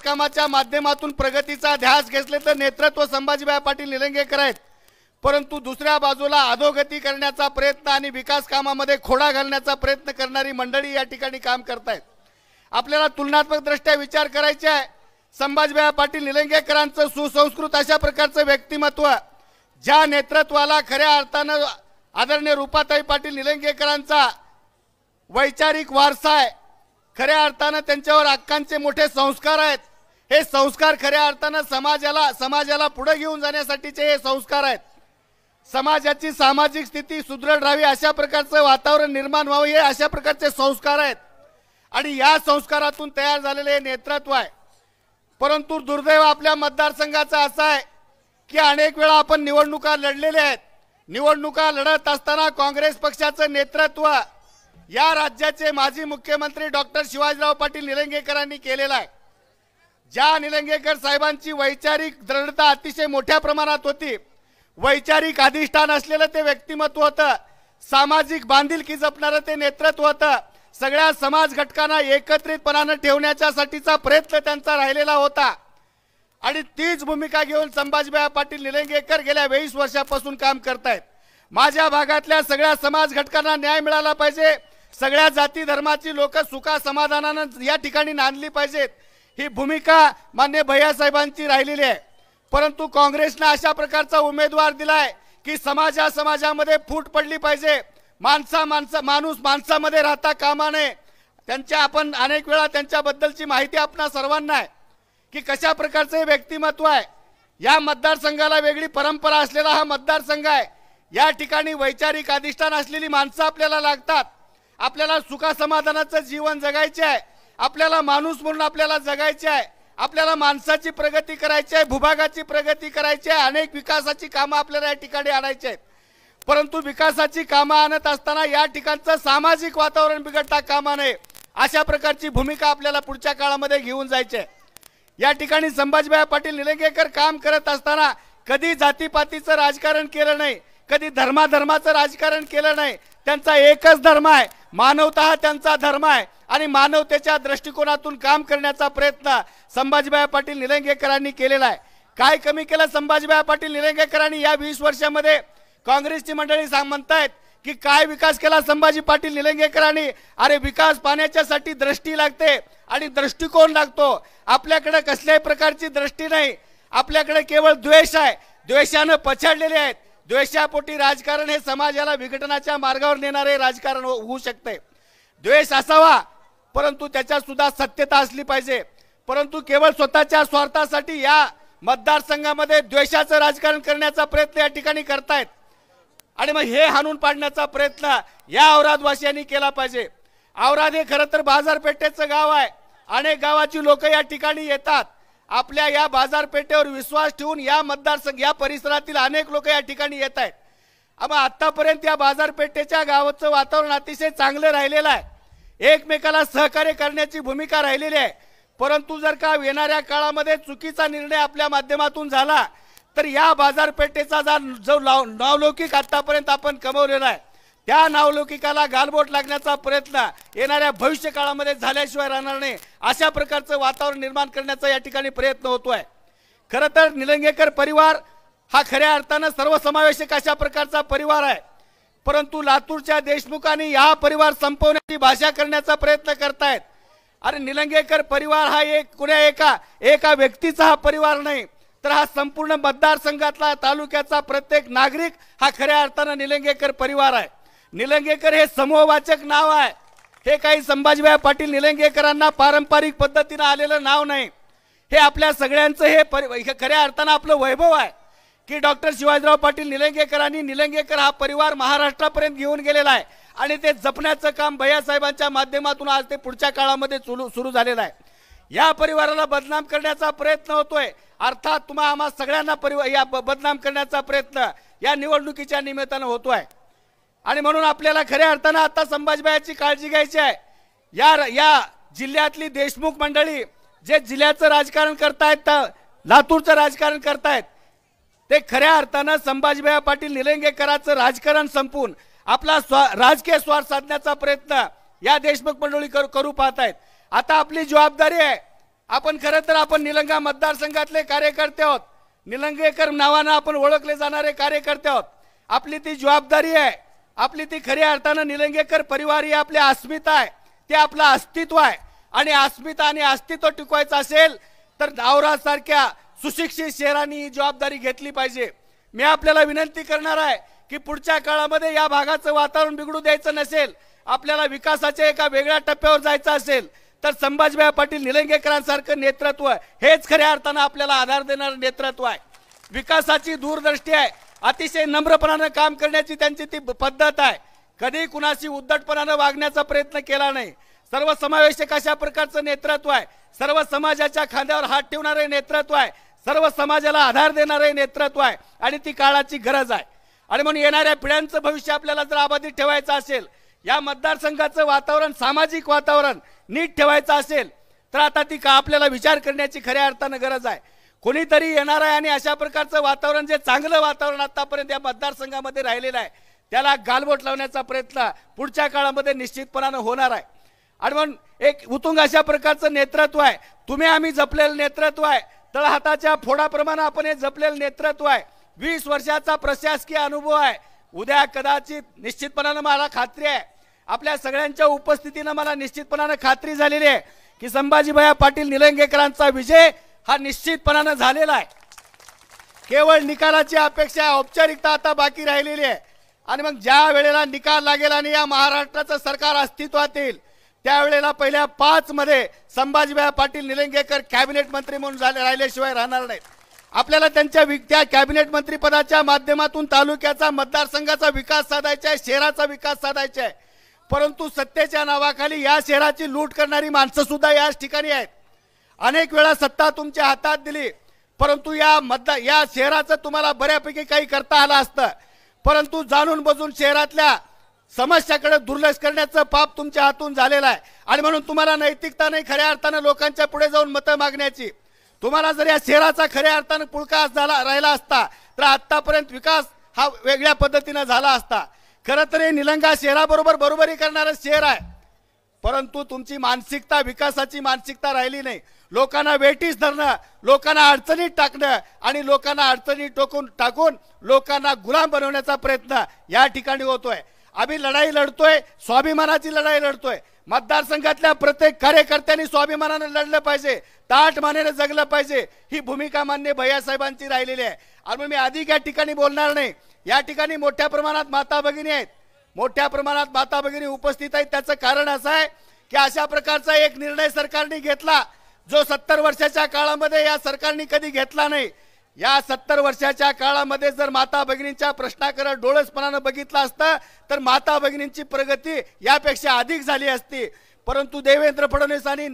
कामाच्या माध्यमातून प्रगतीचा ध्यास घेतले तर नेतृत्व संभाजीभाई पाटील निलंगेकर आहेत, परंतु दुसऱ्या बाजूला अधोगती करण्याचा प्रयत्न आणि विकास कामामध्ये खोडा घालण्याचा प्रयत्न करणारी मंडळी या ठिकाणी काम करतायत। आपल्याला तुलनात्मक दृष्ट्या विचार करायचा आहे। संभाजीभाई पाटील निलंगेकरांचं सुसंस्कृत अशा प्रकारचं व्यक्तिमत्व, ज्या नेतृत्वाला खऱ्या अर्थानं आदरणीय रूपाताई पाटील निलंगेकरांचा वैचारिक वारसा आहे, खऱ्या अर्थानं त्यांच्यावर हक्कांचे मोठे संस्कार आहेत। हे संस्कार खऱ्या अर्थानं समाजाला पुढे घेऊन जाण्यासाठीचे हे संस्कार आहेत। समाजाची सामाजिक स्थिती सुदृढ राहावी अशा प्रकारचं वातावरण निर्माण व्हावे हे अशा प्रकारचे संस्कार आहेत आणि या संस्कारातून तयार झालेले हे नेतृत्व आहे। परंतु दुर्दैव आपल्या मतदारसंघाचा असा आहे की अनेक वेळा आपण निवडणुका लढलेल्या आहेत। निवडणुका लढत असताना काँग्रेस पक्षाचं नेतृत्व या राज्याचे माजी मुख्यमंत्री डॉक्टर शिवाजीराव पाटील निलंगेकरांनी केलेलं आहे। ज्या निलंगेकर साहेबांची वैचारिक दृढता अतिशय मोठ्या प्रमाणात होती, वैचारिक अधिष्ठान असलेलं ते व्यक्तिमत्व होतं, सामाजिक बांधिलकी जपणारं ते नेतृत्व होतं, सगळ्या समाज घटकांना एकत्रितपणाने ठेवण्याच्यासाठीचा प्रयत्न त्यांचा राहिलेला होता आणि तीच भूमिका घेऊन संभाजीभाई पाटील निलंगेकर गेल्या 20 वर्षापासून काम करतायत। माझ्या भागातल्या सगळ्या समाज घटकांना न्याय मिळाला पाहिजे, सगळ्या जाती धर्माची लोक सुखा समाधानानं या ठिकाणी नांदली पाहिजेत, ही भूमिका मान्य भैयासाहेबांची राहिलेली आहे। परंतु काँग्रेसने अशा प्रकारचा उमेदवार दिलाय की समाजामध्ये फूट पडली पाहिजे, माणूस माणसामध्ये राहता कामा नये। त्यांच्या आपण अनेक वेळा त्यांच्याबद्दलची माहिती आपणा सर्वांना आहे की कशा प्रकारचे व्यक्तिमत्व आहे। या मतदारसंघाला वेगळी परंपरा असलेला हा मतदारसंघ आहे। या ठिकाणी वैचारिक अधिष्ठान असलेली माणसं आपल्याला लागतात। आपल्याला सुखा समाधानाचं जीवन जगायचे आहे, आपल्याला माणूस म्हणून आपल्याला जगायचे आहे, आपल्याला माणसाची प्रगती करायची आहे, भूभागाची प्रगती करायची आहे, अनेक विकासाची कामं आपल्याला या ठिकाणी आणायची आहेत। परंतु विकासाची कामं आणत असताना या ठिकाणचं सामाजिक वातावरण बिघडता कामा नये अशा प्रकारची भूमिका आपल्याला पुढच्या काळामध्ये घेऊन जायची आहे। या ठिकाणी संभाजीभाई पाटील निलंगेकर काम करत असताना कधी जातीपातीचं राजकारण केलं नाही, कधी धर्माचं राजकारण केलं नाही। त्यांचा एकच धर्म आहे, मानवता हा त्यांचा धर्म आहे आणि मानवतेच्या दृष्टिकोनातून काम करण्याचा प्रयत्न संभाजीभाई पाटील निलंगेकरांनी केलेला आहे। काय कमी केलं संभाजीभाई पाटील निलंगेकरांनी या 20 वर्षामध्ये? काँग्रेसची मंडळी म्हणतायत की काय विकास केला संभाजी पाटील निलंगेकरांनी? अरे विकास पाहण्याच्यासाठी दृष्टी लागते आणि दृष्टिकोन लागतो। आपल्याकडे कसल्याही प्रकारची दृष्टी नाही, आपल्याकडे केवळ द्वेष आहे, द्वेषाने पछाडलेले आहेत। द्वेषापोटी राजकारण हे समाजाला विघटनाच्या मार्गावर नेणारे राजकारण होऊ शकते। द्वेष असावा परंतु त्याच्यात सुद्धा सत्यता असली पाहिजे। परंतु केवळ स्वतःच्या स्वार्थासाठी या मतदारसंघामध्ये द्वेषाचं राजकारण करण्याचा प्रयत्न या ठिकाणी करतायत आणि मग हे हाणून पाडण्याचा प्रयत्न या औरादवासियांनी केला पाहिजे। औराद हे खरं तर बाजारपेठेचं गाव आहे, अनेक गावाची लोक या ठिकाणी येतात। आपल्या या बाजारपेठेवर विश्वास ठेवून या मतदारसंघ या परिसरातील अनेक लोक या ठिकाणी येत आहेत। मग आतापर्यंत या बाजारपेठेच्या गावाचं वातावरण अतिशय चांगलं राहिलेलं आहे, एकमेकाला सहकार्य करण्याची भूमिका राहिलेली आहे। परंतु जर का येणाऱ्या काळामध्ये चुकीचा निर्णय आपल्या माध्यमातून झाला तर या बाजारपेठेचा जो नावलौकिक आतापर्यंत आपण कमवलेला आहे त्या नावलौकिकाला गालबोट लागण्याचा प्रयत्न येणाऱ्या भविष्य काळामध्ये झाल्याशिवाय राहणार नाही, अशा प्रकारचं वातावरण निर्माण करण्याचा या ठिकाणी प्रयत्न होतोय। खरं तर निलंगेकर परिवार हा खऱ्या अर्थानं सर्वसमावेशक अशा प्रकारचा परिवार आहे, परंतु लातूरच्या देशमुखांनी हा परिवार संपवण्याची भाषा करण्याचा प्रयत्न करतायत। अरे निलंगेकर परिवार हा एका व्यक्तीचा हा परिवार नाही, तर हा संपूर्ण मतदारसंघातला तालुक्याचा प्रत्येक नागरिक हा खऱ्या अर्थानं निलंगेकर परिवार आहे। निलंगेकर हे समूहवाचक नाव आहे, हे काही संभाजीभाई पाटील निलंगेकरांना पारंपरिक पद्धतीने आलेलं नाव नाही। हे आपल्या सगळ्यांचं हे खऱ्या अर्थानं आपलं वैभव आहे की डॉक्टर शिवाजीराव पाटील निलंगेकरांनी निलंगेकर हा परिवार महाराष्ट्रापर्यंत घेऊन गेलेला आहे आणि ते जपण्याचं काम भैयासाहेबांच्या माध्यमातून आज ते पुढच्या काळामध्ये सुरू झालेलं आहे। या परिवाराला बदनाम करण्याचा प्रयत्न होतोय, अर्थात तुम्हा आम्हा सगळ्यांना बदनाम करण्याचा प्रयत्न या निवडणुकीच्या निमित्तानं होतोय आणि म्हणून आपल्याला खऱ्या अर्थानं आता संभाजीभाईची काळजी घ्यायची आहे। या जिल्ह्यातली देशमुख मंडळी जे जिल्ह्याचं राजकारण करतायत, लातूरचं राजकारण करतायत, ते खऱ्या अर्थानं संभाजीभाई पाटील निलंगेकरांचं राजकारण संपून आपला राजकीय स्वार्थ साधण्याचा प्रयत्न या देशमुख मंडळी करू पाहतायत। आता आपली जबाबदारी आहे आपण खरं तर आपण निलंगा मतदारसंघातले कार्यकर्ते आहोत, निलंगेकर नावानं आपण ओळखले जाणारे कार्यकर्ते आहोत. आपली ती जबाबदारी आहे, आपली ती खऱ्या अर्थानं निलंगेकर परिवार ही आपली अस्मिता आहे, ते आपलं अस्तित्व आहे. आणि अस्मिता आणि अस्तित्व टिकवायचं असेल तर औरासारख्या सुशिक्षित शहरांनी ही जबाबदारी घेतली पाहिजे. मी आपल्याला विनंती करणार आहे की पुढच्या काळामध्ये या भागाचं वातावरण बिघडू द्यायचं नसेल, आपल्याला विकासाच्या एका वेगळ्या टप्प्यावर जायचं असेल तर संभाजीभाई पाटील निलंगेकरांसारखं नेतृत्व हेच खऱ्या अर्थानं आपल्याला आधार देणारं नेतृत्व आहे. विकासाची दूरदृष्टी आहे, अतिशय नम्रपणानं काम करण्याची त्यांची ती पद्धत आहे. कधी कुणाशी उद्धटपणानं वागण्याचा प्रयत्न केला नाही. सर्व समावेशक अशा प्रकारचं नेतृत्व आहे, सर्व समाजाच्या खांद्यावर हात ठेवणारे नेतृत्व आहे, सर्व समाजाला आधार देणारे नेतृत्व आहे आणि ती काळाची गरज आहे. आणि म्हणून येणाऱ्या पिढ्यांचं भविष्य आपल्याला जर अबाधित ठेवायचं असेल, या मतदारसंघाचं वातावरण सामाजिक वातावरण नीट ठेवायचं असेल तर आता ती का आपल्याला विचार करण्याची खऱ्या अर्थानं गरज आहे. कोणीतरी येणार आहे आणि अशा प्रकारचं वातावरण, जे चांगलं वातावरण आतापर्यंत या मतदारसंघामध्ये राहिलेलं आहे, त्याला गालबोट लावण्याचा प्रयत्न पुढच्या काळामध्ये निश्चितपणानं होणार आहे. आणि म्हणून एक उत्तुंग अशा प्रकारचं नेतृत्व आहे, तुम्ही आम्ही जपलेलं नेतृत्व आहे, तळहाताच्या फोडाप्रमाणे आपण हे जपलेलं नेतृत्व आहे. 20 वर्षाचा प्रशासकीय अनुभव आहे. उद्या कदाचित निश्चितपणानं मला खात्री आहे, आपल्या सगळ्यांच्या उपस्थितीनं मला निश्चितपणानं खात्री झालेली आहे की संभाजीभाई पाटील निलंगेकरांचा विजय हा निश्चितपणानं झालेला आहे. केवळ निकालाची अपेक्षा, औपचारिकता आता बाकी राहिलेली आहे. आणि मग ज्या वेळेला निकाल लागेल आणि या महाराष्ट्राचं सरकार अस्तित्वात येईल त्यावेळेला पहिल्या 5 मध्ये संभाजीभाई पाटील निलंगेकर कॅबिनेट मंत्री म्हणून राहिल्याशिवाय राहणार नाहीत. आपल्याला त्या कॅबिनेट मंत्री पदाच्या माध्यमातून तालुक्याचा, मतदारसंघाचा विकास साधायचा आहे, शहराचा विकास साधायचा आहे. परंतु सत्तेच्या नावाखाली या शहराची लूट करणारी माणसं सुद्धा याच ठिकाणी आहेत. अनेक वेळा सत्ता तुमच्या हातात दिली, परंतु या शहराचं तुम्हाला बऱ्यापैकी काही करता आलं असतं, परंतु जाणून बजून शहरातल्या समस्याकडे दुर्लक्ष करण्याचं पाप तुमच्या हातून झालेलं आहे. आणि म्हणून तुम्हाला नैतिकता नाही खऱ्या अर्थानं लोकांच्या पुढे जाऊन मतं मागण्याची. तुम्हाला जर या शहराचा खऱ्या अर्थानं पुळका राहिला असता तर आतापर्यंत विकास हा वेगळ्या पद्धतीनं झाला असता. खरं तर हे निलंगा शहराबरोबर बरोबरी करणारं शहर आहे, परंतु तुमची मानसिकता, विकासाची मानसिकता राहिली नाही. लोकांना वेठीस धरणं, लोकांना अडचणीत टाकणं आणि लोकांना अडचणीत टाकून लोकांना गुलाम बनवण्याचा प्रयत्न या ठिकाणी होतोय. आम्ही लढाई लढतोय, स्वाभिमानाची लढाई लढतोय. मतदारसंघातल्या प्रत्येक कार्यकर्त्यांनी स्वाभिमानाने लढलं पाहिजे, ताठ मानेने जगलं पाहिजे. ही भूमिका मान्य भैयासाहेबांची राहिलेली आहे. आणि मी अधिक या ठिकाणी बोलणार नाही. या ठिकाणी मोठ्या प्रमाणात माता भगिनी आहेत, मोठ्या प्रमाणात माता भगिनी उपस्थित आहेत. त्याचं कारण असं आहे की अशा प्रकारचा एक निर्णय सरकारने घेतला जो 70 वर्षाच्या काळामध्ये या सरकारने कधी घेतला नाही. या 70 वर्षाच्या काळामध्ये जर माता भगिनींच्या प्रश्नाकडे डोळसपणानं बघितलं असतं तर माता भगिनींची प्रगती यापेक्षा अधिक झाली असती. परंतु देवेंद्र फडणवीस आणि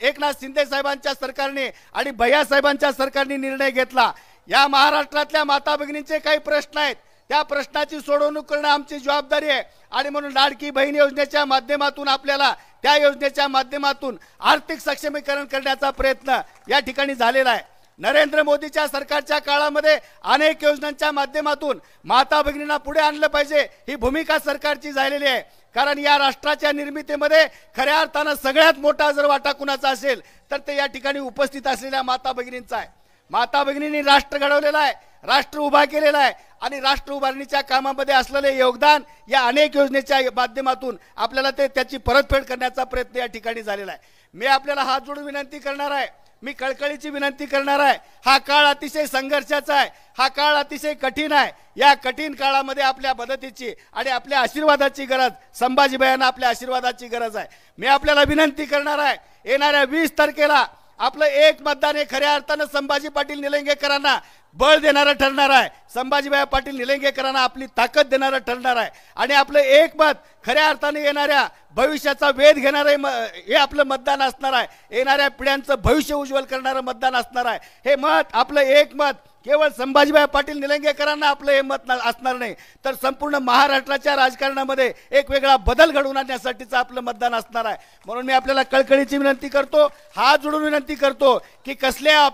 एकनाथ शिंदे साहेबांच्या सरकारने आणि भैयासाहेबांच्या सरकारने निर्णय घेतला. या महाराष्ट्रातल्या माता भगिनींचे काही प्रश्न आहेत, त्या प्रश्नाची सोडवणूक करणं आमची जबाबदारी आहे. आणि म्हणून लाडकी बहीण योजनेच्या माध्यमातून आपल्याला त्या योजनेच्या माध्यमातून आर्थिक सक्षमीकरण करण्याचा प्रयत्न या ठिकाणी झालेला आहे. नरेंद्र मोदीच्या सरकारच्या काळामध्ये अनेक योजनांच्या माध्यमातून माता भगिनींना पुढे आणलं पाहिजे, ही भूमिका सरकारची झालेली आहे. कारण या राष्ट्राच्या निर्मितीमध्ये खऱ्या अर्थानं सगळ्यात मोठा जर वाटा कुणाचा असेल तर ते या ठिकाणी उपस्थित असलेल्या माता भगिनींचा आहे. माता भगिनींनी राष्ट्र घडवलेलं आहे, राष्ट्र उभा केलेला आहे आणि राष्ट्र उभारणीच्या कामामध्ये असलेले योगदान या अनेक योजनेच्या माध्यमातून आपल्याला त्याची परतफेड करण्याचा प्रयत्न या ठिकाणी झालेला आहे. मी आपल्याला हात जोडून विनंती करणार आहे, मी कळकळीची विनंती करणार आहे. हा काळ अतिशय संघर्षाचा आहे, हा काळ अतिशय कठीण आहे. या कठीण काळामध्ये आपल्या मदतीची आणि आपल्या आशीर्वादाची गरज, संभाजीभाईंना आपल्या आशीर्वादाची गरज आहे. मी आपल्याला विनंती करणार आहे, येणाऱ्या 20 तारखेला आपलं एक मतदान हे खऱ्या अर्थानं संभाजी पाटील निलंगेकरांना बळ देणारं ठरणार आहे. संभाजीभाई पाटील निलंगेकरांना आपली ताकद देणारं ठरणार आहे. आणि आपलं एक मत खऱ्या अर्थाने येणाऱ्या भविष्याचा वेध घेणारं हे आपलं मतदान असणार आहे. येणाऱ्या पिढ्यांचं भविष्य उज्ज्वल करणारं मतदान असणार आहे. हे मत, आपलं एक मत केवळ संभाजीभाई पाटील निलंगेकरांना आपलं हे मत असणार नाही, तर संपूर्ण महाराष्ट्राच्या राजकारणामध्ये एक वेगळा बदल घडवून आणण्यासाठीचं आपलं मतदान असणार आहे. म्हणून मी आपल्याला कळकळीची विनंती करतो, हात जोडून विनंती करतो की कसल्याही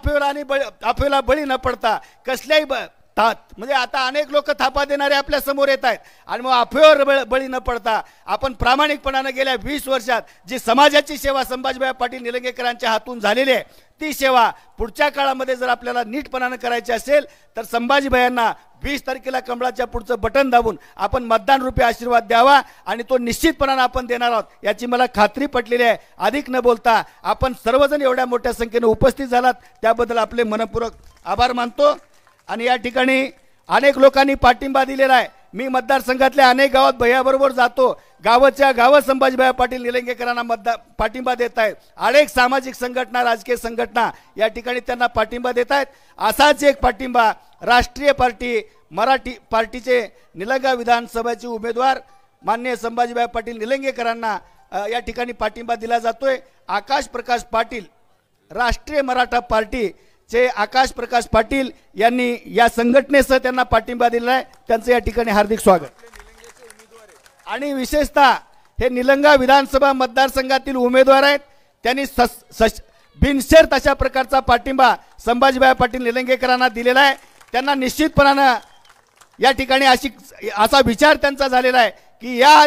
अफवेला बळी न पडता, कसल्याही म्हणजे आता अनेक लोक थापा देणारे आपल्या समोर येत आहेत आणि मग अफवेवर बळी न पडता आपण प्रामाणिकपणाने गेल्या 20 वर्षात जी समाजाची सेवा संभाजीभाई पाटील निलंगेकरांच्या हातून झालेली आहे ती सेवा पुढच्या काळामध्ये जर आपल्याला नीटपणाने करायची असेल तर संभाजीभाईंना 20 तारखेला कमळाच्या पुढचं बटन दाबून आपण मतदान रूपी आशीर्वाद द्यावा आणि तो निश्चितपणाने आपण देणार आहोत याची मला खात्री पटलेली आहे। अधिक न बोलता आपण सर्वजण एवढ्या मोठ्या संख्येने उपस्थित झालात त्याबद्दल आपले मनपूर्वक आभार मानतो आणि या ठिकाणी अनेक लोकांनी पाठिंबा दिलेला आहे। मी मतदारसंघातल्या अनेक गावात भैयाबरोबर जातो, गावाच्या गावात संभाजीभाई पाटील निलंगेकरांना पाठिंबा देत आहेत। अनेक सामाजिक संघटना राजकीय संघटना या ठिकाणी त्यांना पाठिंबा देत आहेत। असाच एक पाठिंबा राष्ट्रीय पार्टी मराठी पार्टीचे निलंगा विधानसभेचे उमेदवार माननीय संभाजीभाई पाटील निलंगेकरांना या ठिकाणी पाठिंबा दिला जातोय। आकाश प्रकाश पाटील राष्ट्रीय मराठा पार्टी चे आकाश प्रकाश पाटील यांनी या संघटनेसह त्यांना पाठिंबा दिला आहे, त्यांचे या ठिकाणी हार्दिक स्वागत। आणि विशेषतः हे निलंगा विधानसभा मतदारसंघातील उमेदवार आहेत, त्यांनी बिनशर्त अशा प्रकारचा पाठिंबा संभाजीभाई पाटील निलंगेकरांना दिलेला आहे। त्यांना निश्चितपणाने या ठिकाणी असा विचार त्यांचा झालेला आहे की या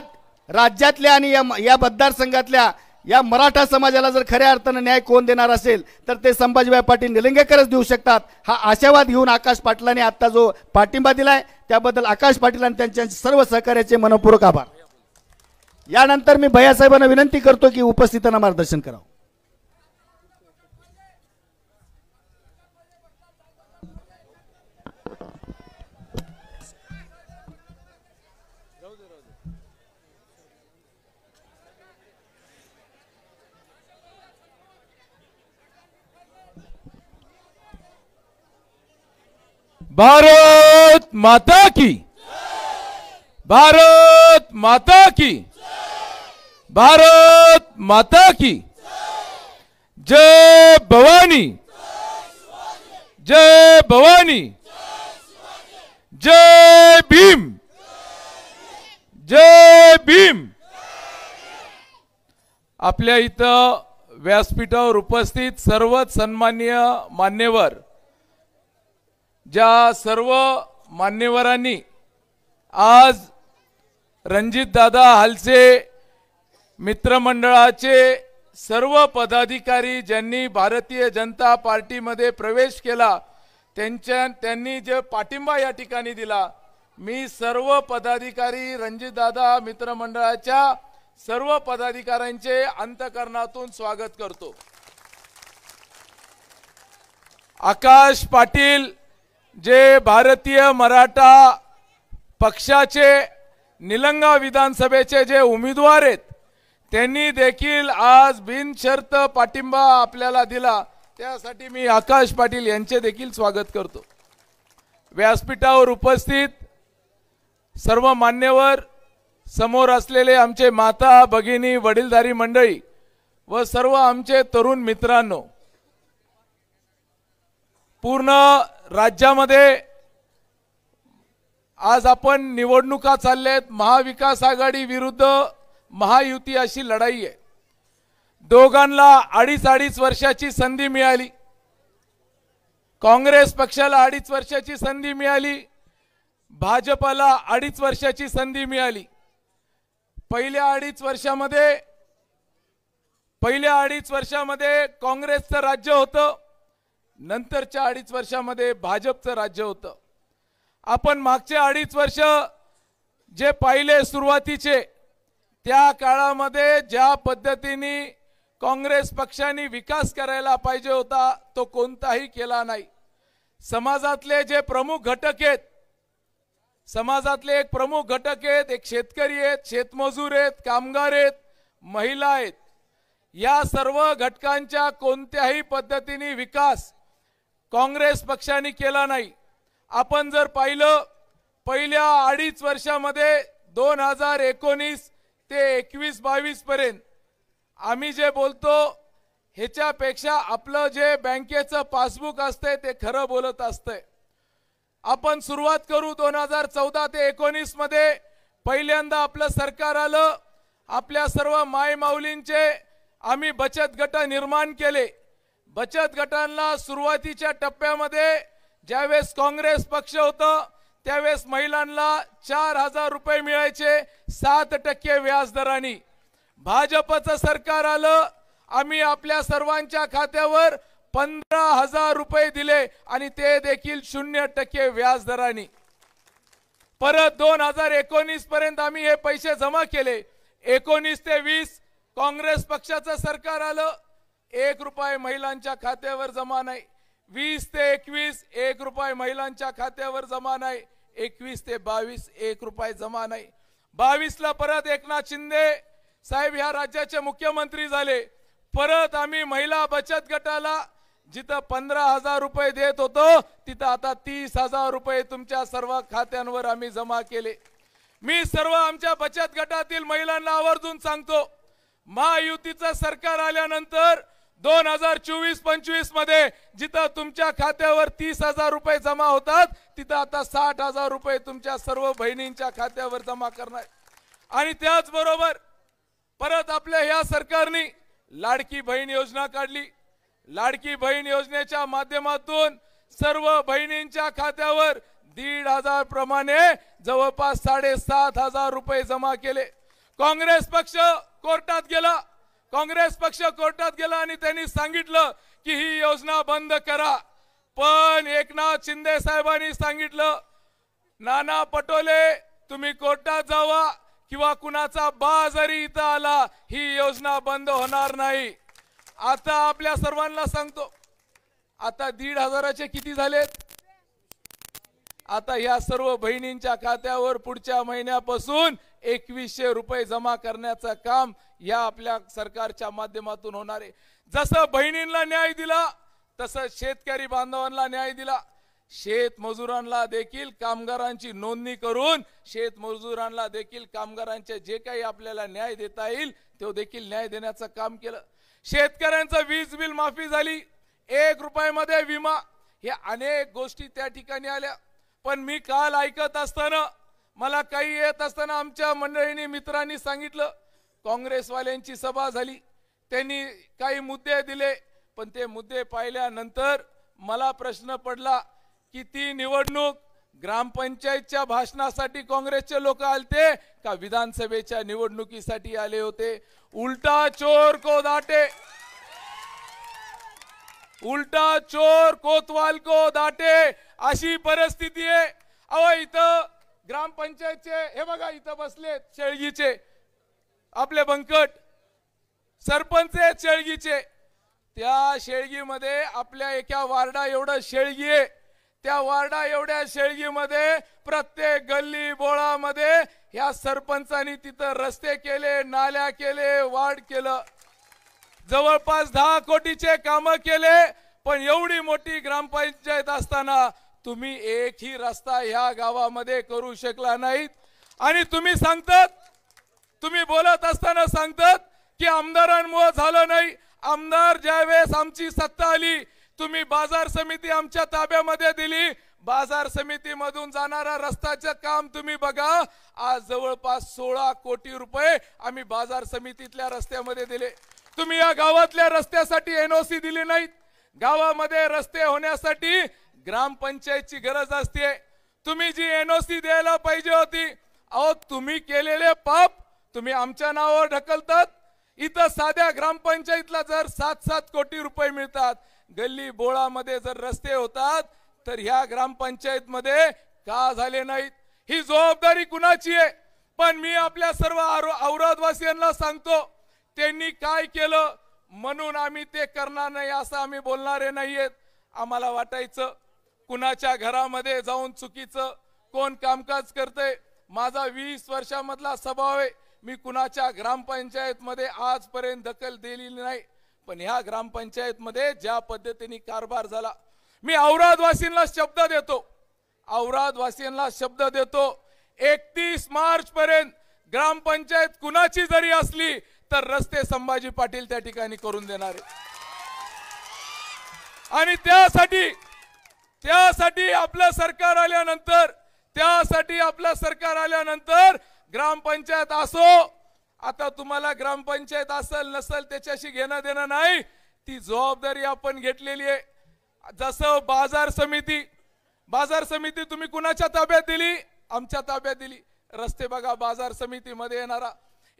राज्यातल्या आणि या मतदारसंघातल्या या मराठा समाजाला जर खऱ्या अर्थाने न्याय कोण देणार असेल तर ते संभाजीभाई पाटील निलंगेकरच देऊ शकतात। हा आशावाद घेऊन आकाश पाटलांनी आता जो पाठिंबा दिलाय त्याबद्दल आकाश पाटील आणि त्यांच्या सर्व सहकार्याचे मनपूर्वक आभार। यानंतर मी भैयासाहेबांना विनंती करतो की उपस्थितांना मार्गदर्शन करावं। भारत माता की, भारत माता की, भारत माता की जय भवानी, जय भवानी, जय भीम, जय भीम। आपल्या इथं व्यासपीठावर उपस्थित सर्वच सन्माननीय मान्यवर, ज्या सर्व मान्यवरांनी आज रणजित दादा हालसे मित्रमंडळाचे सर्व पदाधिकारी ज्यांनी भारतीय जनता पार्टीमध्ये प्रवेश केला त्यांनी जे पाठिंबा या ठिकाणी दिला, मी सर्व पदाधिकारी रणजित दादा मित्रमंडळाच्या सर्व पदाधिकाऱ्यांचे अंतःकरणातून स्वागत करतो। आकाश पाटील जे भारतीय मराठा पक्षाचे निलंगा विधानसभेचे जे उमेदवार आहेत त्यांनी देखील आज बिनशर्त पाठिंबा आपल्याला दिला, त्यासाठी मी आकाश पाटील यांचे देखील स्वागत करतो। व्यासपीठावर उपस्थित सर्व मान्यवर, समोर असलेले आमचे माता भगिनी वडीलधारी मंडळी व सर्व आमचे तरुण मित्रांनो, पूर्ण राज्यामध्ये आज आपण निवडणुका चालल्यात। महाविकास आघाडी विरुद्ध महायुती अशी लढाई आहे। दोघांना अडीच वर्षाची संधी मिळाली, काँग्रेस पक्षाला 2.5 वर्षाची संधी मिळाली, भाजपला 2.5 वर्षाची संधी मिळाली। पहिल्या अडीच वर्षामध्ये काँग्रेसचं राज्य होतं, नंतरच्या 2.5 वर्षामध्ये भाजपचं राज्य होतं। आपण मागचे 2.5 वर्ष जे पाहिले सुरुवातीचे, त्या काळामध्ये ज्या पद्धतीने काँग्रेस पक्षाने विकास करायला पाहिजे होता तो कोणताही केला नाही। समाजातले जे प्रमुख घटक आहेत, समाजातले एक प्रमुख घटक आहेत, एक शेतकरी आहेत, शेतमजूर आहेत, कामगार आहेत, महिला आहेत, या सर्व घटकांच्या कोणत्याही पद्धतीने विकास काँग्रेस पक्षाने केला नाही। आपण जर पाहिलं पहिल्या 2.5 वर्षामध्ये 2019 ते 21-22 पर्यंत आम्ही जे बोलतो ह्याच्यापेक्षा आपलं जे बँकेचं पासबुक असते ते खरं बोलत असते। आपण सुरुवात करू 2014 ते 19 मध्ये पहिल्यांदा आपलं सरकार आलं, आपल्या सर्व मायमाऊलींचे आम्ही बचत गट निर्माण केले। बचत गटांना सुरुवातीच्या टप्प्यामध्ये ज्यावेळेस काँग्रेस पक्ष होतं त्यावेळेस महिलांना 4,000 रुपये मिळायचे 7% व्याज दराने. भाजपचं सरकार आलं, आम्ही आपल्या सर्वांच्या खात्यावर 15,000 रुपये दिले आणि ते देखील 0% व्याज दराने. परत 2019 पर्यंत आम्ही हे पैसे जमा केले. 19 ते 20 काँग्रेस पक्षाचं सरकार आलं, 1 रुपये महिलांच्या खात्यावर जमा नाही. 20 ते 21 1 रुपये महिलांच्या खात्यावर जमा नाही. 21 ते 22 1 रुपये जमा नाही. 22 ला परत एकनाथ शिंदे साहेब ह्या राज्याचे मुख्यमंत्री झाले. परत आम्ही महिला बचत गटाला जिथं 15,000 रुपये देत होतो तिथं आता 30,000 रुपये तुमच्या सर्व खात्यांवर आम्ही जमा केले. मी सर्व आमच्या बचत गटातील महिलांना आवर्जून सांगतो, महायुतीचं सरकार आल्यानंतर 2024-25 मध्ये जिथं तुमच्या खात्यावर 30,000 रुपये जमा होतात तिथं आता 60,000 रुपये तुमच्या सर्व बहिणींच्या खात्यावर जमा करणार. आणि त्याचबरोबर परत आपल्या ह्या सरकारने लाडकी बहीण योजना काढली. लाडकी बहीण योजनेच्या माध्यमातून सर्व बहिणींच्या खात्यावर 1,500 प्रमाणे जवळपास 7,500 रुपये जमा केले. काँग्रेस पक्ष कोर्टात गेला आणि त्यांनी सांगितलं की ही योजना बंद करा. पण एकनाथ शिंदे साहेबांनी सांगितलं, नाना पटोले तुम्ही कोर्टात जावा किंवा कुणाचा बा जरी इथं आला ही योजना बंद होणार नाही. आता आपल्या सर्वांना सांगतो, आता 1,500चे किती झालेत? आता या सर्व बहिणींच्या खात्यावर पुढच्या महिन्यापासून 2,100 रुपये जमा करण्याचं काम या आपल्या सरकारच्या माध्यमातून होणार आहे. जसं बहिणींना न्याय दिला तसं शेतकरी बांधवांना न्याय दिला. शेतमजुरांना देखील कामगारांची नोंदणी करून शेतमजुरांना देखील कामगारांचे जे काही आपल्याला न्याय देता येईल तो देखील न्याय देण्याचं काम केलं. शेतकऱ्यांचं वीज बिल माफी झाली, 1 रुपयामध्ये विमा, हे अनेक गोष्टी त्या ठिकाणी आल्या. पण मी काल ऐकत असताना मला काही येत असताना आमच्या मंडळींनी मित्रांनी सांगितलं, काँग्रेसवाल्यांची सभा झाली, त्यांनी काही मुद्दे दिले, पण ते मुद्दे पाहिल्यानंतर मला प्रश्न पडला की ती निवडणूक ग्रामपंचायतच्या भाषणासाठी काँग्रेसचे लोक आलते का विधानसभेच्या निवडणुकीसाठी आले होते? उल्टा चोर कोतवाल को दाटे अशी परिस्थिती आहे. अहो इथं ग्रामपंचायतचे हे बघा इथं बसलेत शेळगीचे आपले बंकट सरपंच आहेत शेळगीचे. त्या शेळगीमध्ये आपल्या एका वार्डा एवढं शेळगी आहे. त्या वार्डा एवढ्या शेळगीमध्ये प्रत्येक गल्ली बोळामध्ये ह्या सरपंचांनी तिथं रस्ते केले, नाल्या केले, वाढ केलं, जवळपास 10 कोटीचे काम केले. पण एवढी मोठी ग्रामपंचायत असताना तुम्ही एकही रस्ता ह्या गावामध्ये करू शकला नाहीत. आणि तुम्ही बोलत असताना सांगतात की आमदारांमुळे झालं नाही. आमदार ज्यावेळेस आमची सत्ता आली तुम्ही बाजार समिती आमच्या ताब्यामध्ये दिली. बाजार समितीमधून जाणारा रस्त्याचं काम तुम्ही बघा, आज जवळपास 16 कोटी रुपये आम्ही बाजार समितीतल्या रस्त्यामध्ये दिले. तुम्ही या गावातल्या रस्त्यासाठी एनओसी दिली नाहीत. गावामध्ये रस्ते होण्यासाठी ग्रामपंचायतची गरज असते. तुम्ही जी एनओसी द्यायला पाहिजे होती, अहो तुम्ही केलेले पाप तुम्ही आमच्या नावावर ढकलतात. इथं साध्या ग्रामपंचायतला जर 7-7 कोटी रुपये मिळतात, गल्ली बोळामध्ये जर रस्ते होतात, तर ह्या ग्रामपंचायत मध्ये का झाले नाहीत? ही जबाबदारी कुणाची आहे? पण मी आपल्या सर्व औरदवासियांना सांगतो, त्यांनी काय केलं म्हणून आम्ही ते करणार नाही असं आम्ही बोलणारे नाहीयेत. आम्हाला वाटायचं कुणाच्या घरामध्ये जाऊन चुकीचं कोण कामकाज करतंय. माझा 20 वर्षामधला स्वभाव आहे, मी कुणाच्या ग्रामपंचायत मध्ये आजपर्यंत दखल दिलेली नाही. पण ह्या ग्रामपंचायत मध्ये ज्या पद्धतीने कारभार झाला, मी औरदवासींना शब्द देतो 31 मार्च पर्यंत ग्रामपंचायत कुणाची जरी असली तर रस्ते संभाजी पाटील त्या ठिकाणी करून देणार आहे. आणि त्यासाठी आपलं सरकार आल्यानंतर ग्रामपंचायत असो, आता तुम्हाला ग्रामपंचायत असेल नसेल त्याच्याशी घेणं देणं नाही, ती जबाबदारी आपण घेतलेली आहे. जसं बाजार समिती बाजार समिती तुम्ही कुणाच्या ताब्यात दिली? आमच्या ताब्यात दिली. रस्ते बघा, बाजार समितीमध्ये येणारा,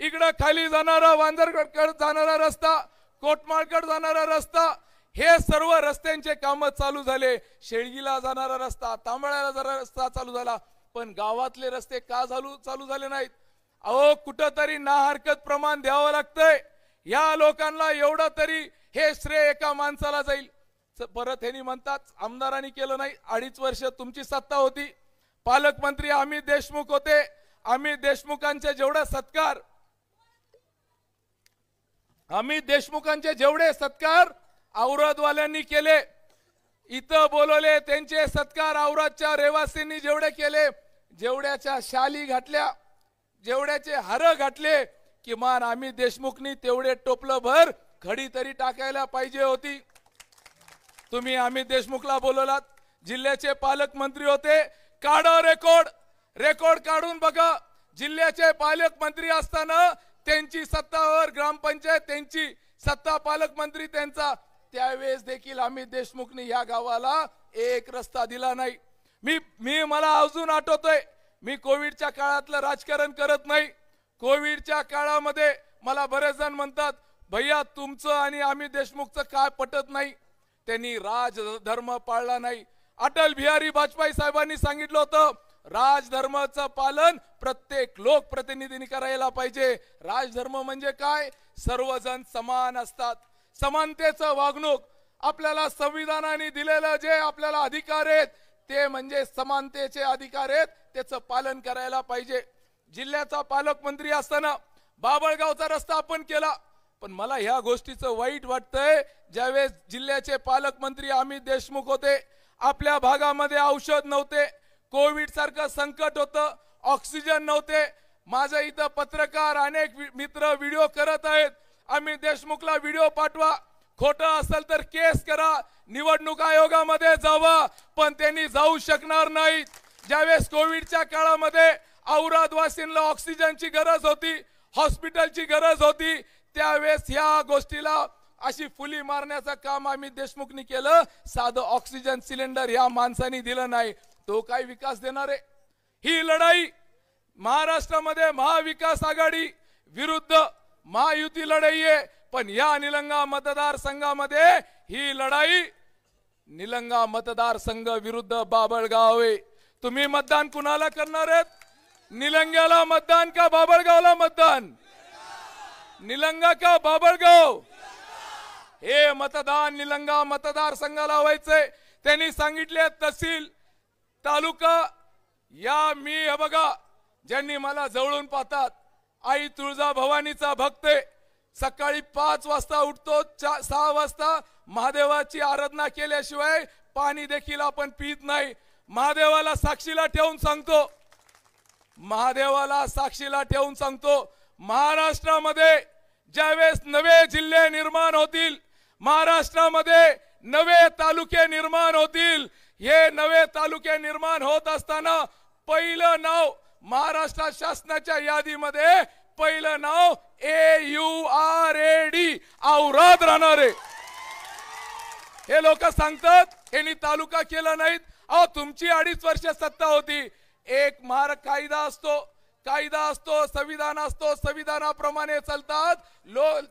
इकडं खाली जाणारा वांजरगडकडे जाणारा रस्ता, कोटमाळकडे जाणारा रस्ता, हे सर्व रस्त्यांचे काम चालू झाले. शेळगीला जाणारा रस्ता, तांबळ्याला जाणारा रस्ता चालू झाला, पण गावातले रस्ते का चालू झाले नाहीत? अहो, कुठंतरी ना हरकत प्रमाण द्यावं लागतंय. या लोकांना एवढं तरी हे श्रेय एका माणसाला जाईल. परत ह्यांनी म्हणतात आमदारांनी केलं नाही. 2.5 वर्ष तुमची सत्ता होती, पालकमंत्री अमित देशमुख होते. अमित देशमुखांचे जेवढे सत्कार औरदवाल्यांनी केले, इथं बोलवले त्यांचे सत्कार औरदच्या रहिवासींनी जेवढे केले, जेवढ्याच्या शाली घातल्या, जेवढ्याचे हार घातले, किमान अमित देशमुखनी तेवढे टोपलं भर खडी तरी टाकायला पाहिजे होती. तुम्ही अमित देशमुखला बोलवलात, जिल्ह्याचे पालकमंत्री होते. काढा रेकॉर्ड काढून बघा. जिल्ह्याचे पालकमंत्री असताना त्यांची सत्तावर ग्रामपंचायत, त्यांची सत्ता पालकमंत्री त्यांचा, त्यावेळेस देखील अमित देशमुखने या गावाला एक रस्ता दिला नाही. मला अजून आठवतोय, मी कोविडच्या काळातलं राजकारण करत नाही. कोविडच्या काळामध्ये मला बरेच जण म्हणतात, भैया तुमचं आणि अमित देशमुखचं काय पटत नाही. त्यांनी राजधर्म पाळला नाही. अटल बिहारी वाजपेयी साहेबांनी सांगितलं होतं, राजधर्माचं पालन प्रत्येक लोकप्रतिनिधींनी करायला पाहिजे. राजधर्म म्हणजे काय? सर्वजण समान असतात, समानतेचं वागणूक. आपल्याला संविधानाने दिलेलं जे आपल्याला अधिकार आहेत ते म्हणजे समानतेचे अधिकार आहेत, त्याचं पालन करायला पाहिजे. जिल्ह्याचा पालकमंत्री असताना बाबळगावचा रस्ता आपण केला, पण मला ह्या गोष्टीचं वाईट वाटतंय, ज्यावेळेस जिल्ह्याचे पालकमंत्री अमित देशमुख होते, आपल्या भागामध्ये औषध नव्हते, कोविड सारखं संकट होतं, ऑक्सिजन नव्हते. माझ्या इथं पत्रकार अनेक मित्र व्हिडिओ करत आहेत, अमित देशमुखला व्हिडिओ पाठवा, खोटं असेल तर केस करा, निवडणूक आयोगामध्ये जावा, पण त्यांनी जाऊ शकणार नाहीत. ज्यावेळेस कोविडच्या काळामध्ये औरदवासींना ऑक्सिजनची गरज होती, हॉस्पिटलची गरज होती, त्यावेळेस या गोष्टीला अशी फुली मारण्याचं काम अमित देशमुखनी केलं. साधं ऑक्सिजन सिलेंडर या माणसांनी दिलं नाही. तो काय विकास देणार आहे? ही लढाई महाराष्ट्रामध्ये महाविकास आघाडी विरुद्ध महायुती लढाई आहे, पण या निलंगा मतदारसंघामध्ये ही लढाई निलंगा मतदारसंघ विरुद्ध बाबळगाव आहे. तुम्ही मतदान कुणाला करणार आहेत? निलंग्याला मतदान का बाबळगावला मतदान? निलंगा का बाबळगाव? हे मतदान निलंगा मतदारसंघाला व्हायचंय. त्यांनी सांगितले तहसील तालुका या मी हे बघा, ज्यांनी मला जवळून पाहतात, आई तुळजा भवानीचा भक्त आहे. सकाळी 5 वाजता उठतो, 6 वाजता महादेवाची आराधना केल्याशिवाय पाणी देखील आपण पित नाही. महादेवाला साक्षीला ठेवून सांगतो, महाराष्ट्रामध्ये ज्यावेळेस नवे जिल्हे निर्माण होतील, महाराष्ट्रामध्ये नवे तालुके निर्माण होतील, हे नवे तालुके निर्माण होत असताना पहिलं नाव महाराष्ट्र शासनाच्या यादीमध्ये पहिलं नाव AURAD औराद राहणार आहे. हे लोक सांगतात यांनी तालुका केला नाहीत. अहो, तुमची 2.5 वर्ष सत्ता होती. एक कायदा असतो, संविधान असतो, संविधानाप्रमाणे चालतात.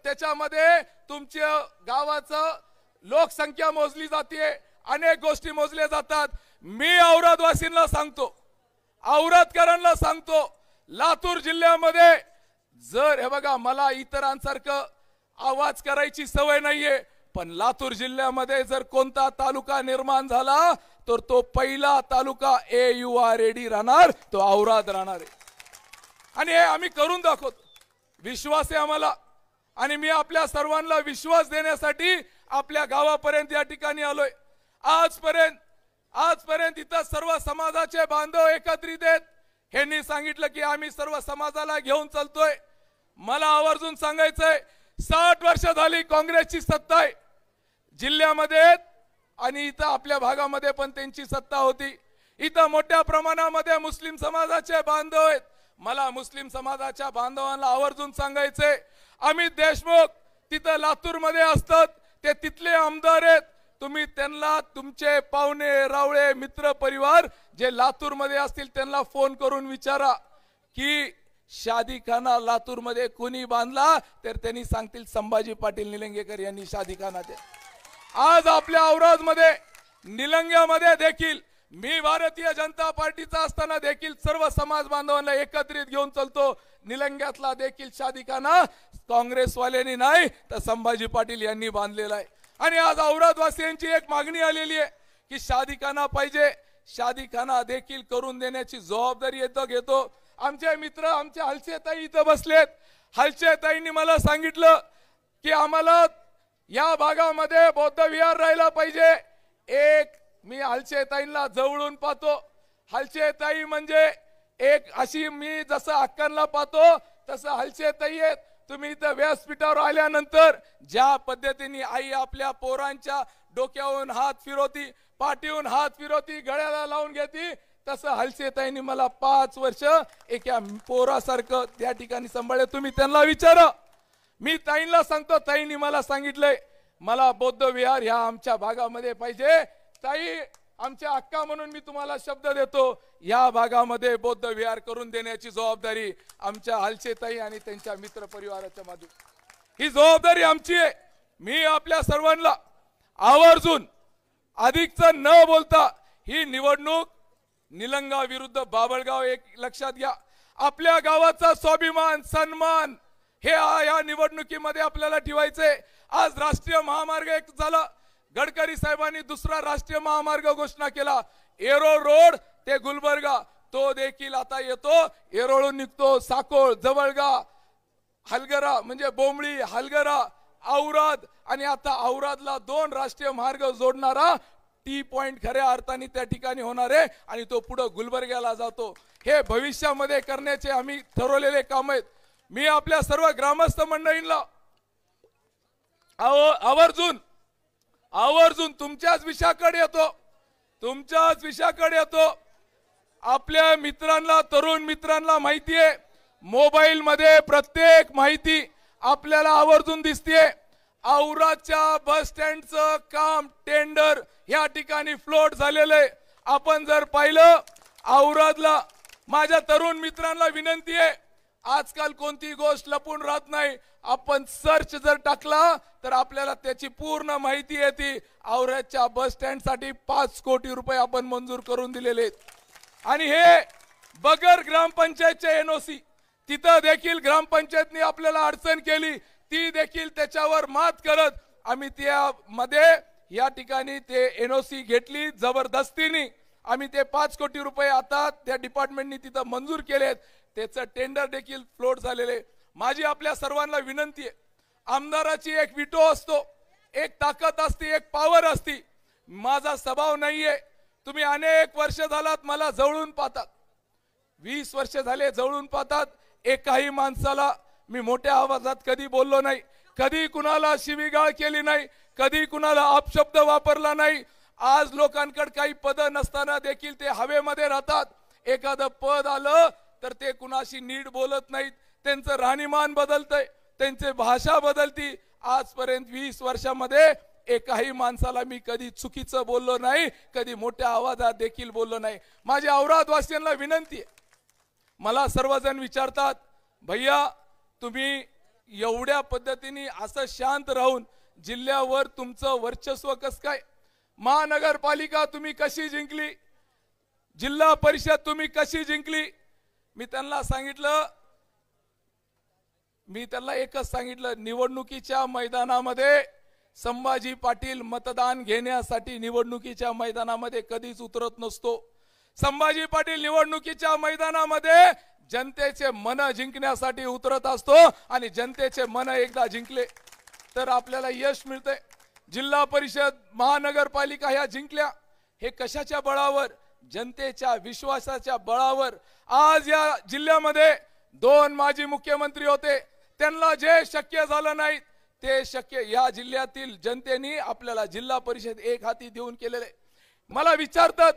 त्याच्यामध्ये तुमच्या गावाचं लोकसंख्या मोजली जाते, अनेक गोष्टी मोजल्या जातात. मी औरदवासींना सांगतो, औरदकरांना सांगतो, लातूर जिल्ह्यामध्ये जर हे बघा, मला इतरांसारखं आवाज करायची सवय नाहीये, पण लातूर जिल्ह्यामध्ये जर कोणता तालुका निर्माण झाला तर तो पहिला तालुका AURAD राहणार, तो औराद राहणार आहे. आणि हे आम्ही करून दाखवतो. विश्वास आहे आम्हाला, आणि मी आपल्या सर्वांना विश्वास देण्यासाठी आपल्या गावापर्यंत या ठिकाणी आलोय. आजपर्यंत इथं सर्व समाजाचे बांधव एकत्रित आहेत. ह्यांनी सांगितलं की आम्ही सर्व समाजाला घेऊन चालतोय. मला आवर्जून सांगायचंय, 60 वर्ष झाली काँग्रेसची सत्ता आहे जिल्ह्यामध्ये, आणि इथं आपल्या भागामध्ये पण त्यांची सत्ता होती. इथं मोठ्या प्रमाणामध्ये मुस्लिम समाजाचे बांधव आहेत. मला मुस्लिम समाजाच्या बांधवांना आवर्जून सांगायचंय, अमित देशमुख तिथं लातूर मध्ये असतात, ते तिथले आमदार आहेत, तुम्ही त्यांना तुमचे पाहुणे रावळे मित्र परिवार जे लातूर मध्ये असतील त्यांना फोन करून विचारा की शादीखाना लातूर मध्ये कोणी बांधला, तर त्यांनी सांगतील संभाजी पाटील निलंगेकर यांनी शादीखाना दिला. आज आपल्या औराद मध्ये निलंग्यामध्ये देखील मी भारतीय जनता पार्टीचा असताना देखील सर्व समाज बांधवांना एकत्रित घेऊन चलतो. निलंग्यातला देखील शादीखाना काँग्रेसवाल्यांनी नाही तर संभाजी पाटील यांनी बांधलेला आहे. आणि आज औरादवासियांची एक मागणी आलेली आहे की शादीखाना पाहिजे. शादीखाना देखील करून देण्याची जबाबदारी घेतो. आमचे मित्र आमचे हलसेताई इथं बसलेत. हलसेताईंनी मला सांगितलं की आम्हाला या भागामध्ये बौद्ध विहार राहिला पाहिजे. एक मी हलसेताईंना जवळून पाहतो. हलसेताई म्हणजे एक अशी मी जसं अक्कांना पाहतो तसं हलसेताई आहेत. तुम्ही इथं व्यासपीठावर आल्यानंतर ज्या पद्धतीने आई आपल्या पोरांच्या डोक्यावरून हात फिरवती, पाठीवरून हात फिरवती, गळ्याला लावून घेती, तसं हलसेताईंनी मला 5 वर्ष एका पोरासारखं त्या ठिकाणी सांभाळले. तुम्ही त्यांना विचारा. मी ताईंना सांगतो, ताईंनी मला सांगितलंय मला बौद्ध विहार ह्या आमच्या भागामध्ये पाहिजे. ताई आमच्या अक्का म्हणून मी तुम्हाला शब्द देतो, या भागामध्ये बौद्ध विहार करून देण्याची जबाबदारी आमच्या हलसेताई आणि त्यांच्या मित्र परिवाराच्या माध्यमातून, ही जबाबदारी आमची आहे. मी आपल्या सर्वांना आवर्जून अधिकच न बोलता ही निवडणूक निलंगा विरुद्ध बाभळगाव एक लक्षात घ्या. आपल्या गावाचा स्वाभिमान सन्मान हे या निवडणुकीमध्ये आपल्याला ठेवायचे. आज राष्ट्रीय महामार्ग एक झाला. गडकरी साहेबांनी दुसरा राष्ट्रीय महामार्ग घोषणा केला. एरोळ रोड ते गुलबर्गा तो देखील आता येतो. एरोळून निघतो साकोळ, जवळगा, हलगरा म्हणजे बोंबळी, हलगरा, औराद आणि आता औरादला 2 राष्ट्रीय मार्ग जोडणारा टी पॉइंट खऱ्या अर्थाने त्या ठिकाणी होणार आहे आणि तो पुढे गुलबर्ग्याला जातो. हे भविष्यामध्ये करण्याचे आम्ही ठरवलेले काम आहेत. मी आपल्या सर्व ग्रामस्थ मंडळींना आवर्जून तुमच्याच विषयाकडे येतो. आपल्या मित्रांना, तरुण मित्रांना माहिती आहे, मोबाईल मध्ये प्रत्येक माहिती आपल्याला आवर्जून दिसते. औरादच्या बस स्टँडचं काम टेंडर या ठिकाणी फ्लोट झालेलं आहे. आपण जर पाहिलं औरादला, माझ्या तरुण मित्रांना विनंती आहे, आजकाल कोणती गोष्ट लपून राहत नाही. आपण सर्च जर टाकला तर आपल्याला त्याची पूर्ण माहिती येते. औरादच्या बस स्टँड साठी 5 कोटी रुपये आपण मंजूर करून दिलेले आहेत. आणि हे बगर ग्रामपंचायतचे एनओसी, तिथं देखील ग्रामपंचायतने आपल्याला अडचण केली, ती देखील त्याच्यावर मात करत आम्ही त्यामध्ये या ठिकाणी ते एनओसी घेतली जबरदस्तीने. आम्ही ते 5 कोटी रुपये आता त्या डिपार्टमेंटनी तिथं मंजूर केलेत. त्याचं टेंडर देखील फ्लोट झालेले. माझी आपल्या सर्वांना विनंती आहे, आमदाराची एक विटो असतो, एक ताकद असते, एक पॉवर असते. माझा स्वभाव नाहीये. तुम्ही अनेक वर्ष झालात मला जवळून पाहतात, 20 वर्ष झाले जवळून पाहतात. एकाही माणसाला मी मोठ्या आवाजात कधी बोललो नाही, कधी कुणाला शिवीगाळ केली नाही, कधी कुणाला अपशब्द वापरला नाही. आज लोकांकडे काही पद नसताना देखील ते हवेमध्ये राहतात. एखादं पद आलं तर ते कुणाशी नीट बोलत नाहीत. त्यांचं राहणीमान बदलतंय, त्यांची भाषा बदलती. आजपर्यंत 20 वर्षामध्ये एकाही माणसाला मी कधी चुकीचं बोललो नाही, कधी मोठ्या आवाजात देखील बोललो नाही. माझ्या औरादवासियांना विनंती आहे, मला सर्वजण विचारतात, भैया तुम्ही एवढ्या पद्धतीने असं शांत राहून जिल्ह्यावर तुमचं वर्चस्व कसं काय? महानगरपालिका तुम्ही कशी जिंकली? जिल्हा परिषद तुम्ही कशी जिंकली? मी त्यांना एकच सांगितलं, निवडणुकीच्या मैदानामध्ये संभाजी पाटील मतदान घेण्यासाठी निवडणुकीच्या मैदानामध्ये कधीच उतरत नसतो. संभाजी पाटील निवडणुकीच्या मैदानामध्ये जनतेचे मन जिंकण्यासाठी उतरत असतो आणि जनतेचे मन एकदा जिंकले तर आपल्याला यश मिळते. जिल्हा परिषद, महानगरपालिका ह्या जिंकल्या, हे कशाच्या बळावर? जनतेच्या विश्वासाच्या बळावर. आज या जिल्ह्यामध्ये 2 माजी मुख्यमंत्री होते, त्यांना जे शक्य झालं नाही ते शक्य या जिल्ह्यातील जनतेने आपल्याला जिल्हा परिषद एक हाती देऊन केलेले. मला विचारतात,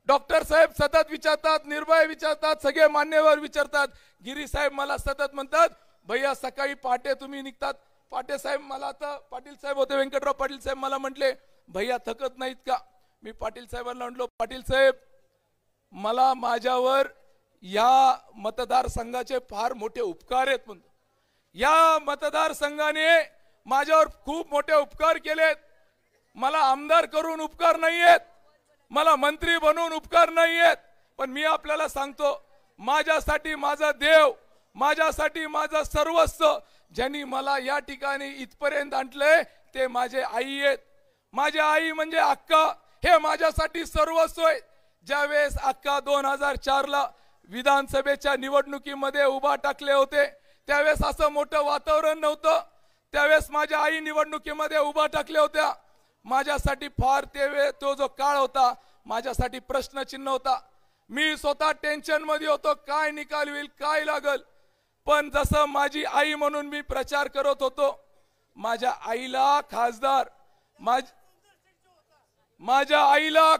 डॉक्टर साहेब सतत विचारतात, निर्भय विचारतात, सगळे मान्यवर विचारतात. गिरी साहेब मला सतत म्हणतात, भैया सकाळी पहाटे तुम्ही निघतात. पाटे साहेब मला आता पाटील साहेब होते, व्यंकटराव पाटील साहेब मला म्हटले, भैया थकत नाहीत का? मी पाटील साहेबांना म्हणलो, पाटील साहेब मला माझ्यावर या मतदारसंघाचे फार मोठे उपकार आहेत म्हणतो. या मतदारसंघाने माझ्यावर खूप मोठे उपकार केलेत. मला आमदार करून उपकार नाहीयेत, मला मंत्री बनवून उपकार नाहीयेत, पण मी आपल्याला सांगतो, माझ्यासाठी माझा देव, माझ्यासाठी माझा सर्वस्व, ज्यांनी मला या ठिकाणी इथपर्यंत आणलंय ते माझे आई आहेत. माझी आई म्हणजे अक्का, हे माझ्यासाठी सर्वस्व आहे. ज्यावेळेस अक्का 2004 ला विधानसभेच्या निवडणुकीमध्ये उभा टाकले होते, त्यावेळेस असं मोठं वातावरण नव्हतं. त्यावेळेस माझ्या आई निवडणुकीमध्ये उभा टाकल्या होत्या. माझ्यासाठी फार तो जो काळ होता, माझ्यासाठी प्रश्नचिन्ह होता. मी स्वतः टेन्शन मध्ये होतो, काय निकाल होईल, काय लागल. पण जसं माझी आई म्हणून मी प्रचार करत होतो, माझ्या आईला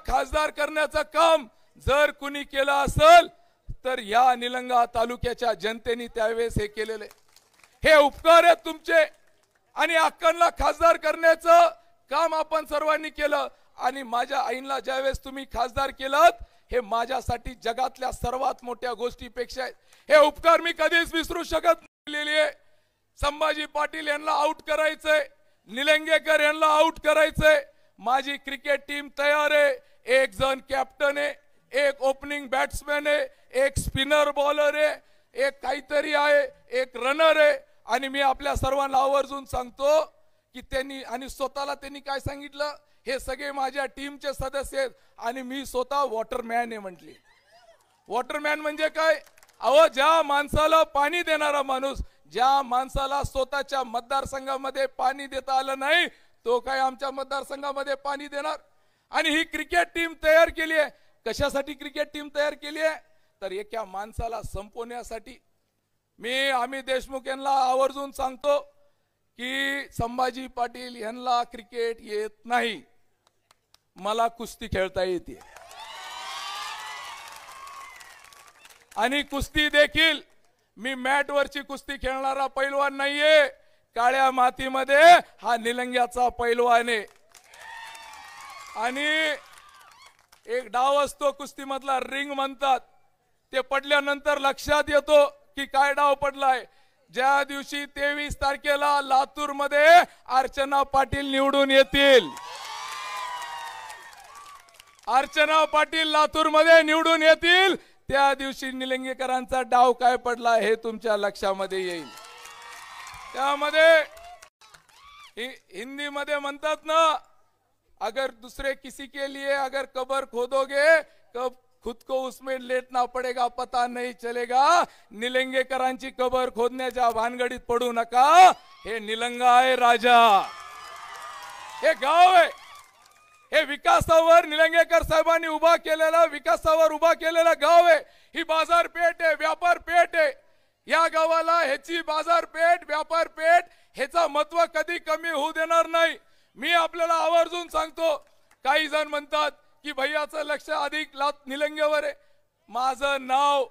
खासदार करण्याचं काम जर कुणी केलं असेल तर या निलंगा तालुक्याच्या जनतेने त्यावेळेस हे केलेले. हे उपकार आहेत तुमचे. आणि अक्कांना खासदार करण्याचं काम आपण सर्वांनी केलं. आणि माझ्या आईला ज्यावेळेस तुम्ही खासदार केलात, हे माझ्यासाठी जगातल्या सर्वात मोठ्या गोष्टीपेक्षा आहेत. हे उपकार मी कधीच विसरू शकत नाही. संभाजी पाटील यांना आउट करायचंय, निलंगेकर यांना आउट करायचंय. माझी क्रिकेट टीम तयार आहे. एक जण कॅप्टन आहे, एक ओपनिंग बॅट्समॅन आहे, एक स्पिनर बॉलर आहे, एक काहीतरी आहे, एक रनर आहे. आणि मी आपल्या सर्वांना आवर्जून सांगतो की त्यांनी आणि स्वतःला त्यांनी काय सांगितलं, हे सगळे माझ्या टीमचे सदस्य आहेत आणि मी स्वतः वॉटरमॅन आहे म्हटली. वॉटरमॅन म्हणजे काय? अहो, ज्या माणसाला पाणी देणारा माणूस, ज्या माणसाला स्वतःच्या मतदारसंघामध्ये पाणी देता आलं नाही, तो काय आमच्या मतदारसंघामध्ये पाणी देणार? आणि ही क्रिकेट टीम तयार केली आहे. कशासाठी क्रिकेट टीम तयार केली आहे? तर एका माणसाला संपवण्यासाठी. मी अमित देशमुख यांना आवर्जून सांगतो की संभाजी पाटील यांना क्रिकेट येत नाही, मला कुस्ती खेळता येते. आणि कुस्ती देखील मी मॅट वरची कुस्ती खेळणारा पैलवान नाहीये. काळ्या मातीमध्ये हा निलंग्याचा पैलवान आहे. आणि एक डाव असतो कुस्तीमधला, रिंग म्हणतात. ते पडल्यानंतर लक्षात येतो की काय डाव पडलाय. ज्या दिवशी 23 तारखेला लातूर मध्ये अर्चना पाटील निवडून येतील, अर्चना पाटील लातूर मध्ये निवडून येतील, त्या दिवशी निलंगेकरांचा डाव काय पडला हे तुमच्या लक्षामध्ये येईल. त्यामध्ये हिंदी मध्ये म्हणतात ना, अगर दूसरे किसी के लिए अगर कबर खोदोगे कब खुद को उसमें लेटना पड़ेगा, पता नहीं चलेगा. निलंगेकरांची कबर खोदण्याच्या भानगडीत पडू नका. हे निलंगा आहे राजा, हे गाव आहे. हे विकासावर निलंगेकर साहेबांनी उभा केलेला, विकासावर उभा केलेला गाव आहे. ही बाजारपेठ आहे, व्यापारपेठ आहे. या गावाला ह्याची बाजारपेठ, व्यापारपेठ ह्याचा महत्व कधी कमी होऊ देणार नाही. मी आपल्याला आवर्जून सांगतो, काही जण म्हणतात की भैयाचं लक्ष अधिक निलंगेवर आहे. माझं नाव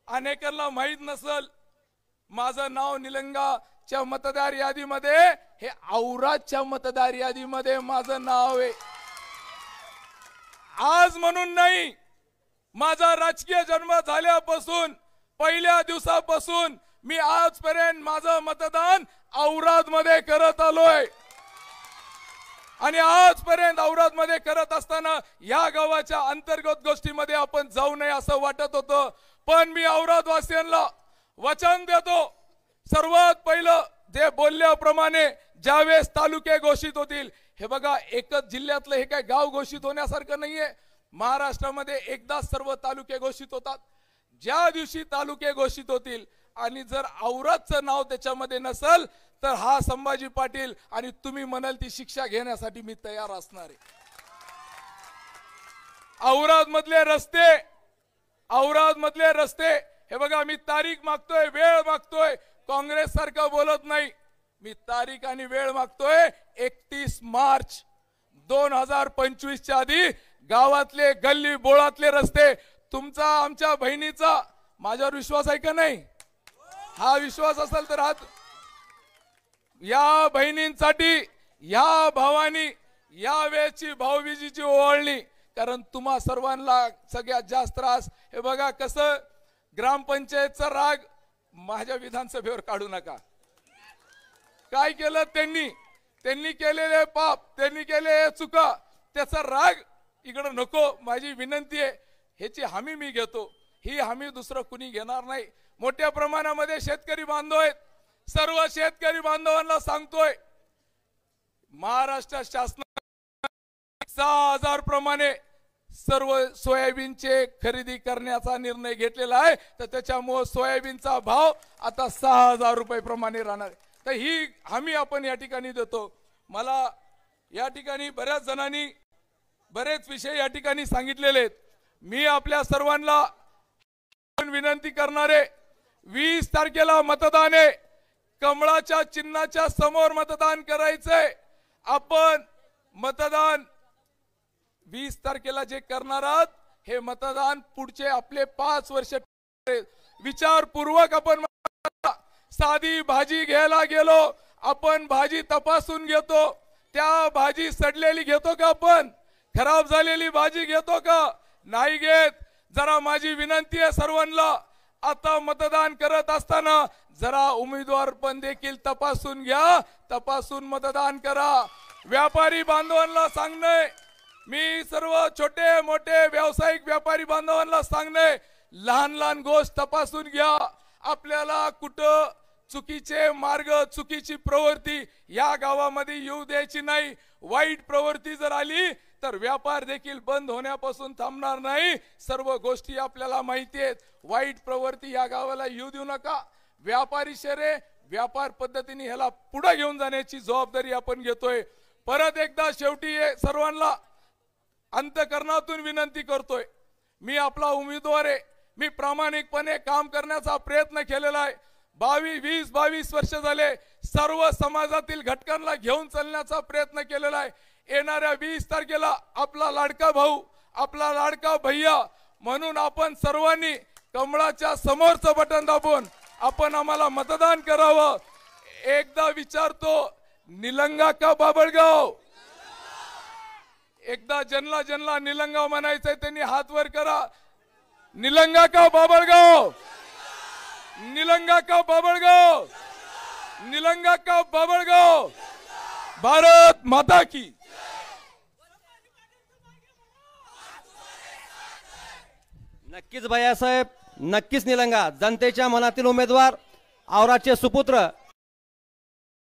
अनेकांना माहित नसल, माझं नाव निलंगाच्या मतदार यादीमध्ये, हे औरादच्या मतदार यादीमध्ये माझं नाव आहे. आज म्हणून नाही, माझा राजकीय जन्म झाल्यापासून पहिल्या दिवसापासून मी आजपर्यंत माझं मतदान औराद मध्ये करत आलोय. आणि आजपर्यंत औराद मध्ये करत असताना या गावाच्या अंतर्गत गोष्टीमध्ये आपण जाऊ नये असं वाटत होतं. पण मी औराद वासियांना वचन देतो, सर्वात पहिलं जे बोलल्याप्रमाणे ज्यावेळेस तालुके घोषित होतील, हे बघा एकच जिल्ह्यातलं हे काय गाव घोषित होण्यासारखं नाहीये. महाराष्ट्रामध्ये एकदा सर्व तालुके घोषित होतात. ज्या दिवशी तालुके घोषित होतील आणि जर औरादचं नाव त्याच्यामध्ये नसेल तर हा संभाजी पाटील आणि तुम्ही म्हणाल ती शिक्षा घेण्यासाठी मी तयार असणार आहे. औराद मधले रस्ते हे बघा, मी तारीख मागतोय, वेळ मागतोय. काँग्रेस सारखं बोलत नाही, मी तारीख आणि वेळ मागतोय. 31 मार्च 2025 च्या आधी गावातले गल्ली बोळातले रस्ते, तुमचा आमच्या बहिणीचा माझ्यावर विश्वास आहे का नाही? हा विश्वास असेल तर हात. या बहिणींसाठी, या भावानी, यावेळची भाऊबीजीची ओवाळणी, कारण तुम्हा सर्वांना सगळ्यात जास्त त्रास हे बघा कसं ग्रामपंचायतचा राग माझ्या विधानसभेवर काढू नका. काय केलं त्यांनी केलेले पाप, त्यांनी केलेले चुका, त्याचा राग इकडे नको. माझी विनंती आहे, ह्याची हमी मी घेतो, ही हमी दुसरं कुणी घेणार नाही. मोठ्या प्रमाणामध्ये शेतकरी बांधव आहेत, सर्व शेतकरी बांधवांना सांगतोय महाराष्ट्र शासनाने 6,000 प्रमाणे सर्व सोयाबीनचे खरेदी करण्याचा निर्णय घेतलेला आहे. तर त्याच्यामुळे सोयाबीनचा भाव आता 6,000 रुपये प्रमाणे राहणार. तर ही हमी आपण या ठिकाणी देतो. मला या ठिकाणी बऱ्याच जणांनी बरेच विषय या ठिकाणी सांगितलेले आहेत. मी आपल्या सर्वांना विनंती करणारे, 20 तारखेला मतदान आहे. कमळाच्या चिन्हाच्या समोर मतदान करायचंय. आपण मतदान 20 तारखेला जे करणार आहात हे मतदान पुढचे आपले 5 वर्ष विचारपूर्वक आपण. साधी भाजी घ्यायला गेलो, आपण भाजी तपासून घेतो, त्या भाजी सडलेली घेतो का, आपण खराब झालेली भाजी घेतो का, नाही घेत. जरा माझी विनंती आहे सर्वांना, आता मतदान करत असताना जरा उमेदवार पण देखील तपासून घ्या, तपासून मतदान करा. व्यापारी बांधवांना सांगणे, मी सर्व छोटे मोठे व्यावसायिक व्यापारी बांधवांना सांगणे, लहान लहान गोष्ट तपासून घ्या. आपल्याला कुठं चुकीचे मार्ग, चुकीची प्रवृत्ती या गावामध्ये येऊ द्यायची नाही. वाईट प्रवृत्ती जर आली तर व्यापार देखील बंद होण्यापासून थांबणार नाही. सर्व गोष्टी आपल्याला माहिती आहेत. वाईट प्रवृत्ती या गावाला येऊ देऊ नका. व्यापारी शहरे व्यापार पद्धतीने ह्याला पुढे घेऊन जाण्याची जबाबदारी आपण घेतोय. परत एकदा शेवटी सर्वांना अंतःकरणातून विनंती करतोय, मी आपला उमेदवार आहे. मी प्रामाणिकपणे काम करण्याचा प्रयत्न केलेला आहे. 22 वर्ष झाले सर्व समाजातील घटकांना घेऊन चालण्याचा प्रयत्न केलेला आहे. येणाऱ्या 20 तारखेला आपला लाडका भाऊ, आपला लाडका भैया म्हणून आपण सर्वांनी कमळाच्या समोरचं बटन दाबून आपण आम्हाला मतदान करावं. एकदा विचारतो, निलंगा का बाबळगाव? एकदा ज्यांना निलंगा म्हणायचंय त्यांनी हात वर करा. निलंगा का बाबळगाव? निलंगा का बाबळगाव? निलंगा का बाबळगाव? भारत माता की. नक्कीच भैयासाहेब, नक्कीच निलंगा. जनतेच्या मनातील उमेदवार, औराचे सुपुत्र